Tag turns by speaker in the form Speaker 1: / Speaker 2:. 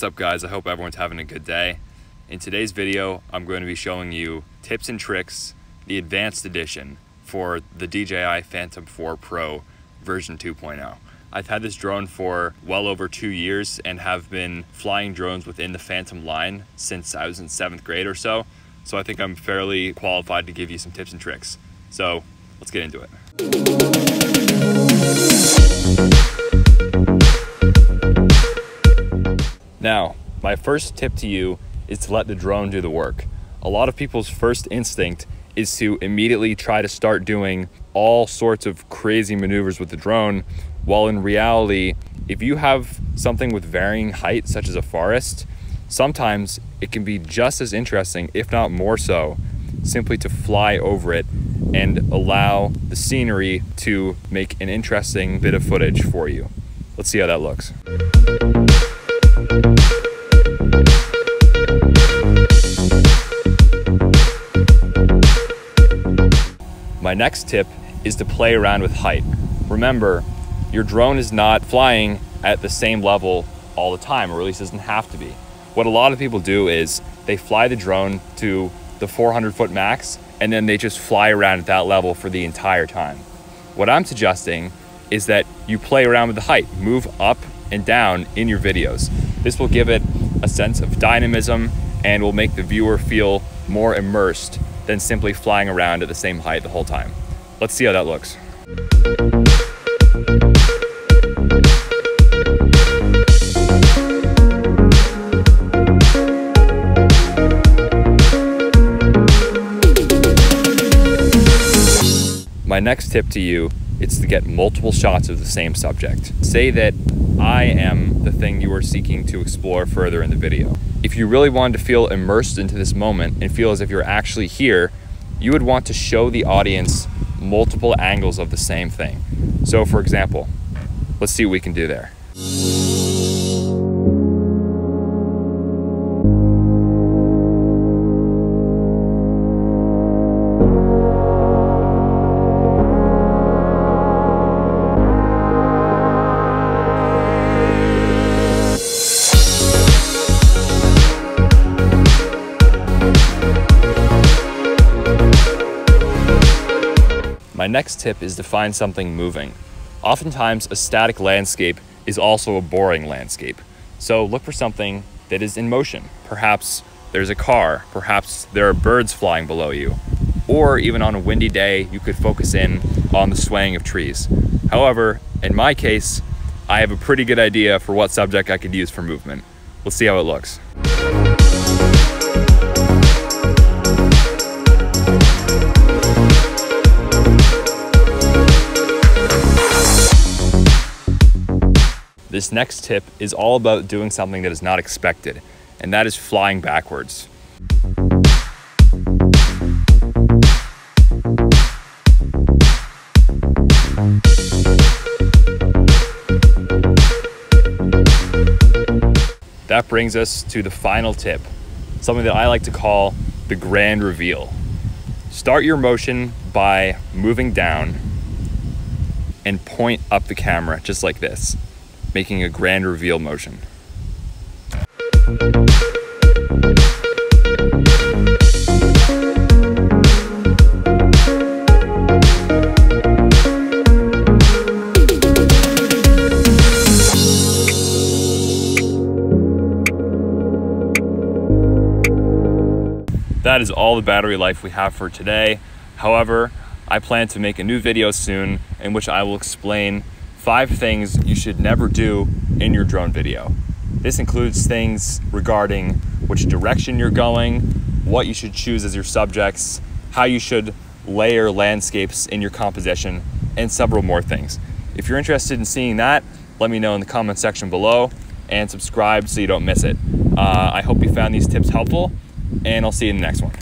Speaker 1: up, guys? I hope everyone's having a good day. In today's video, I'm going to be showing you tips and tricks, the advanced edition for the DJI Phantom 4 Pro version 2.0. I've had this drone for well over 2 years and have been flying drones within the Phantom line since I was in 7th grade or so. So I think I'm fairly qualified to give you some tips and tricks. So let's get into it. Now, my first tip to you is to let the drone do the work. A lot of people's first instinct is to immediately try to start doing all sorts of crazy maneuvers with the drone, while in reality, if you have something with varying height, such as a forest, sometimes it can be just as interesting, if not more so, simply to fly over it and allow the scenery to make an interesting bit of footage for you. Let's see how that looks. My next tip is to play around with height. Remember, your drone is not flying at the same level all the time, or at least doesn't have to be. What a lot of people do is they fly the drone to the 400-foot max, and then they just fly around at that level for the entire time. What I'm suggesting is that you play around with the height, move up and down in your videos. This will give it a sense of dynamism and will make the viewer feel more immersed than simply flying around at the same height the whole time. Let's see how that looks. My next tip to you is to get multiple shots of the same subject. Say that I am the thing you are seeking to explore further in the video. If you really wanted to feel immersed into this moment and feel as if you're actually here, you would want to show the audience multiple angles of the same thing. So for example, let's see what we can do there. My next tip is to find something moving. Oftentimes, a static landscape is also a boring landscape. So look for something that is in motion. Perhaps there's a car, perhaps there are birds flying below you, or even on a windy day, you could focus in on the swaying of trees. However, in my case, I have a pretty good idea for what subject I could use for movement. Let's see how it looks. This next tip is all about doing something that is not expected, and that is flying backwards. That brings us to the final tip, something that I like to call the grand reveal. Start your motion by moving down and point up the camera just like this, making a grand reveal motion. That is all the battery life we have for today. However, I plan to make a new video soon in which I will explain 5 things you should never do in your drone video. This includes things regarding which direction you're going, what you should choose as your subjects, how you should layer landscapes in your composition, and several more things. If you're interested in seeing that, let me know in the comment section below and subscribe so you don't miss it. I hope you found these tips helpful, and I'll see you in the next one.